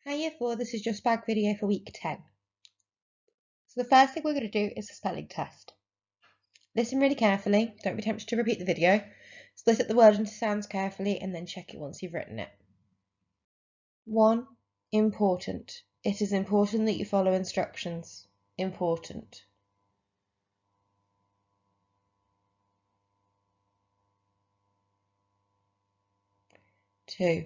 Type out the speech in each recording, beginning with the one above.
Hi Year 4, this is your SPaG video for week 10. So the first thing we're going to do is a spelling test. Listen really carefully, don't be tempted to repeat the video. Split up the word into sounds carefully and then check it once you've written it. 1. Important. It is important that you follow instructions. Important. 2.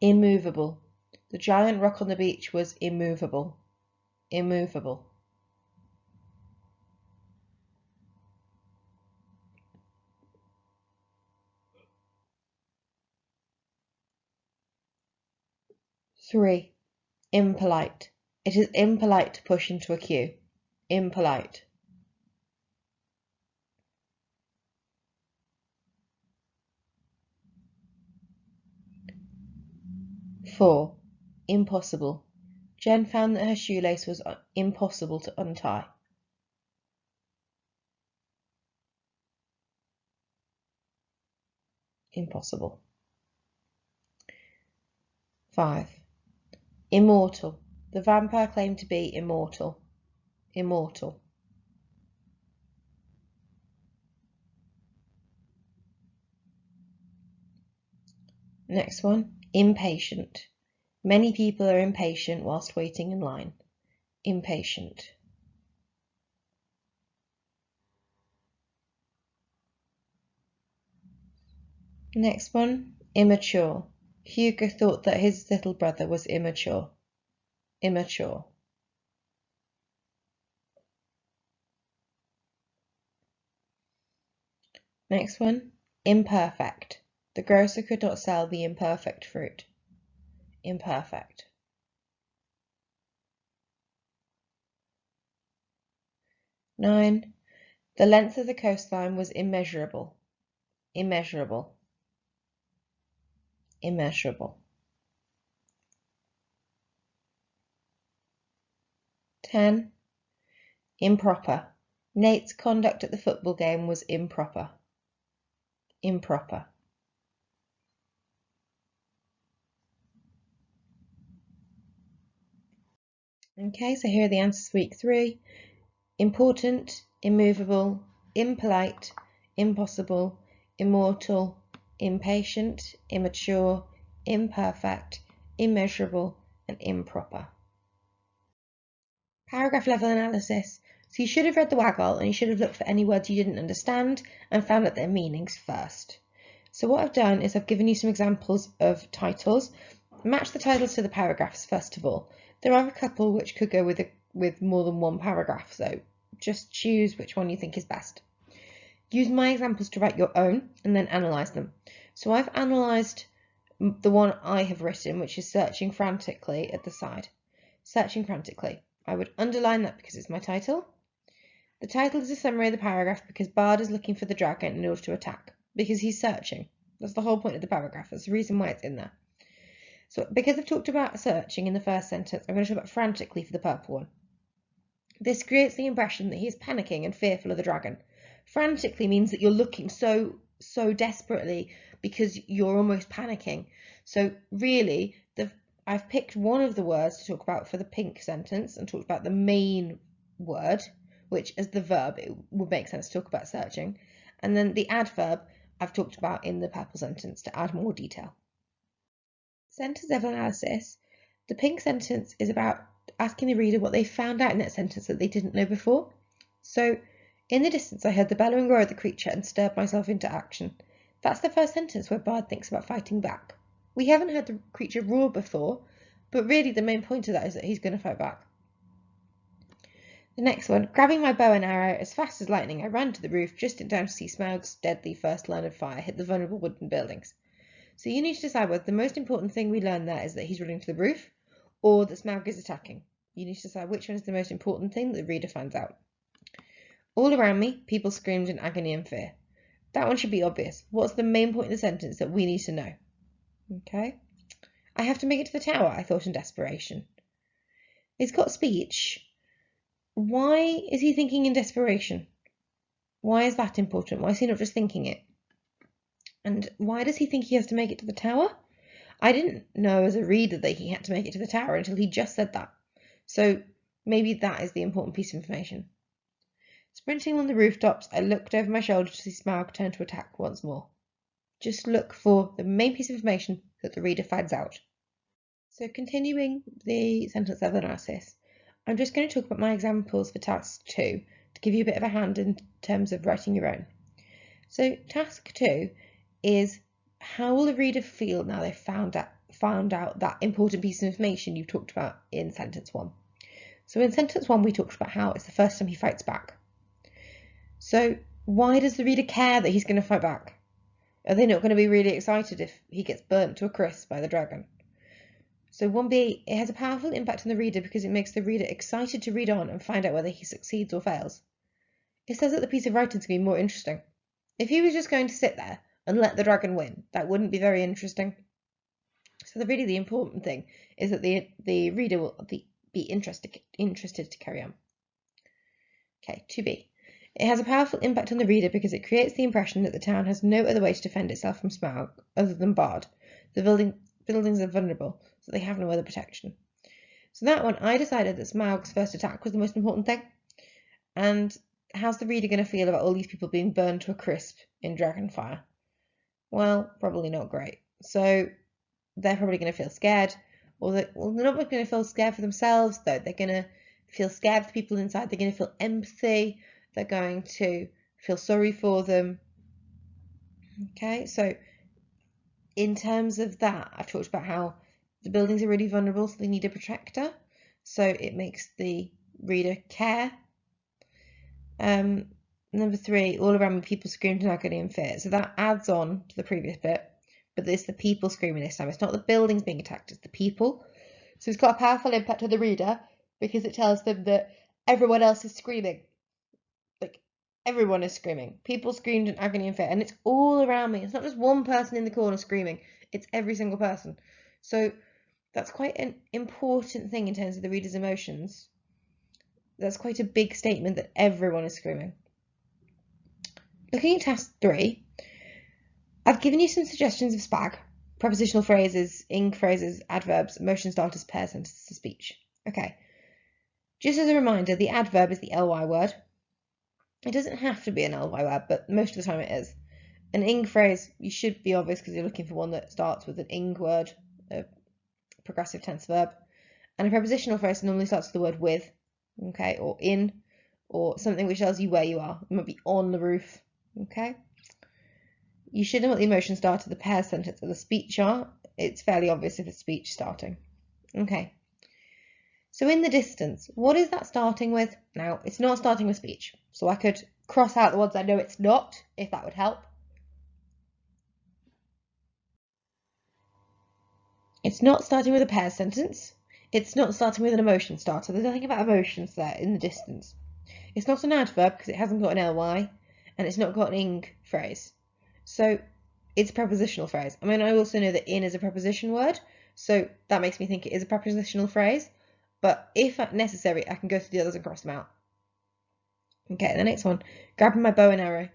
Immovable. The giant rock on the beach was immovable. Immovable. 3. Impolite. It is impolite to push into a queue. Impolite. 4. Impossible. Jen found that her shoelace was impossible to untie. 5. Immortal. The vampire claimed to be immortal. Immortal. 1. Impatient. Many people are impatient whilst waiting in line. Impatient. 1. Immature. Hugo thought that his little brother was immature. Immature. 1. Imperfect. The grocer could not sell the imperfect fruit. Imperfect. 9. The length of the coastline was immeasurable. Immeasurable. Immeasurable. 10. Improper. Nate's conduct at the football game was improper. Improper. Okay, so here are the answers for week 3. Important, immovable, impolite, impossible, immortal, impatient, immature, imperfect, immeasurable, and improper. Paragraph level analysis. So you should have read the waggle and you should have looked for any words you didn't understand and found out their meanings first. So what I've done is I've given you some examples of titles. Match the titles to the paragraphs first of all. There are a couple which could go with more than one paragraph, so just choose which one you think is best. Use my examples to write your own and then analyse them. So I've analysed the one I have written, which is searching frantically at the side. Searching frantically. I would underline that because it's my title. The title is a summary of the paragraph because Bard is looking for the dragon in order to attack, because he's searching. That's the whole point of the paragraph. That's the reason why it's in there. So because I've talked about searching in the first sentence, I'm going to talk about frantically for the purple one. This creates the impression that he is panicking and fearful of the dragon. Frantically means that you're looking so desperately because you're almost panicking. So really, I've picked one of the words to talk about for the pink sentence and talked about the main word, which as the verb, it would make sense to talk about searching. And then the adverb I've talked about in the purple sentence to add more detail. Sentence level analysis. The pink sentence is about asking the reader what they found out in that sentence that they didn't know before. So, in the distance I heard the bellowing roar of the creature and stirred myself into action. That's the first sentence where Bard thinks about fighting back. We haven't heard the creature roar before, but really the main point of that is that he's going to fight back. The next one, grabbing my bow and arrow as fast as lightning, I ran to the roof just in time to see SPaG's deadly first line of fire hit the vulnerable wooden buildings. So you need to decide whether the most important thing we learn there is that he's running to the roof or that SPaG is attacking. You need to decide which one is the most important thing that the reader finds out. All around me, people screamed in agony and fear. That one should be obvious. What's the main point of the sentence that we need to know? Okay. I have to make it to the tower, I thought in desperation. He's got speech. Why is he thinking in desperation? Why is that important? Why is he not just thinking it? And why does he think he has to make it to the tower? I didn't know as a reader that he had to make it to the tower until he just said that. So maybe that is the important piece of information. Sprinting on the rooftops, I looked over my shoulder to see SPaG turn to attack once more. Just look for the main piece of information that the reader finds out. So continuing the sentence level analysis, I'm just going to talk about my examples for task 2 to give you a bit of a hand in terms of writing your own. So task 2 is how will the reader feel now they've found out that important piece of information you've talked about in sentence 1. So in sentence 1 we talked about how it's the first time he fights back. So why does the reader care that he's going to fight back? Are they not going to be really excited if he gets burnt to a crisp by the dragon? So 1B, it has a powerful impact on the reader because it makes the reader excited to read on and find out whether he succeeds or fails. It says that the piece of writing is going to be more interesting. If he was just going to sit there and let the dragon win, that wouldn't be very interesting. So really the important thing is that the reader will be interested to carry on. Okay, 2B. It has a powerful impact on the reader because it creates the impression that the town has no other way to defend itself from SPaG other than Bard. The buildings are vulnerable, so they have no other protection. So that one, I decided that SPaG's first attack was the most important thing. And how's the reader going to feel about all these people being burned to a crisp in Dragonfire? Well, probably not great. So they're probably going to feel scared, or they're not going to feel scared for themselves, though. They're going to feel scared for people inside. They're going to feel empathy. They're going to feel sorry for them. Okay, so in terms of that, I've talked about how the buildings are really vulnerable, so they need a protector. So it makes the reader care. Number 3, all around me people screamed in agony and fear. So that adds on to the previous bit, but it's the people screaming this time. It's not the buildings being attacked, it's the people. So it's got a powerful impact on the reader because it tells them that everyone else is screaming. Like, everyone is screaming. People screamed in agony and fear, and it's all around me. It's not just one person in the corner screaming, it's every single person. So that's quite an important thing in terms of the reader's emotions. That's quite a big statement that everyone is screaming. Looking at task 3, I've given you some suggestions of SPaG, prepositional phrases, ing phrases, adverbs, motion starters, pair sentences of speech. Okay, just as a reminder, the adverb is the ly word. It doesn't have to be an ly word, but most of the time it is. An ing phrase, you should be obvious because you're looking for one that starts with an ing word, a progressive tense verb. And a prepositional phrase normally starts with the word with, okay, or in, or something which tells you where you are. It might be on the roof, okay? You should know what the emotion starter, the pair sentence, or the speech are. It's fairly obvious if it's speech starting. Okay. So in the distance, what is that starting with? Now, it's not starting with speech. So I could cross out the ones I know it's not, if that would help. It's not starting with a pair sentence. It's not starting with an emotion starter. There's nothing about emotions there in the distance. It's not an adverb because it hasn't got an ly, and it's not got an ing phrase. So it's a prepositional phrase. I mean, I also know that in is a preposition word, so that makes me think it is a prepositional phrase. But if necessary, I can go through the others and cross them out. Okay, the next one, grabbing my bow and arrow.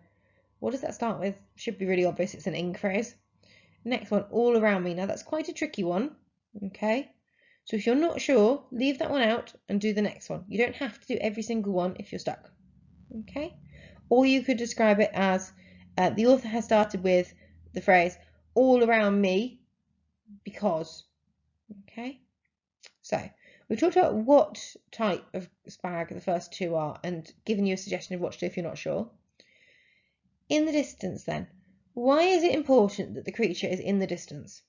What does that start with? Should be really obvious. It's an ing phrase. Next one, all around me. Now that's quite a tricky one. Okay, so if you're not sure, leave that one out and do the next one. You don't have to do every single one if you're stuck. Okay, or you could describe it as the author has started with the phrase all around me because. Okay, so we've talked about what type of SPaG the first 2 are and given you a suggestion of what to do if you're not sure. In the distance then, why is it important that the creature is in the distance?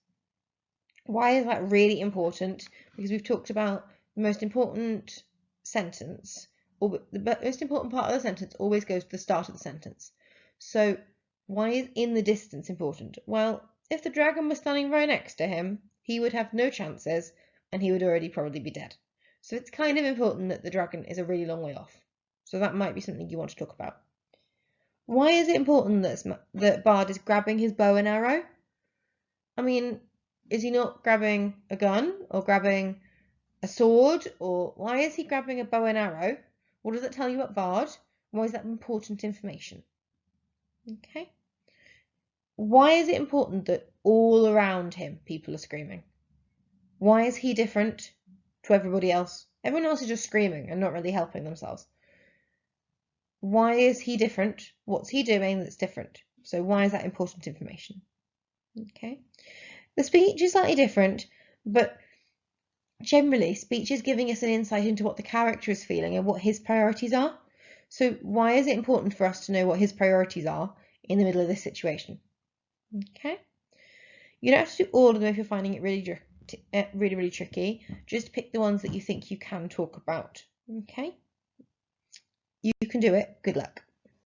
Why is that really important? Because we've talked about the most important sentence, or the most important part of the sentence always goes to the start of the sentence. So why is in the distance important? Well, if the dragon was standing right next to him, he would have no chances and he would already probably be dead. So it's kind of important that the dragon is a really long way off. So that might be something you want to talk about. Why is it important that Bard is grabbing his bow and arrow? I mean, is he not grabbing a gun or grabbing a sword? Or why is he grabbing a bow and arrow? What does that tell you about Bard? Why is that important information? Okay. Why is it important that all around him, people are screaming. Why is he different to everybody else? Everyone else is just screaming and not really helping themselves. Why is he different? What's he doing that's different? So why is that important information? Okay. The speech is slightly different, but generally speech is giving us an insight into what the character is feeling and what his priorities are. So why is it important for us to know what his priorities are in the middle of this situation? Okay. You don't have to do all of them if you're finding it really tricky. Just pick the ones that you think you can talk about. Okay. You can do it. Good luck.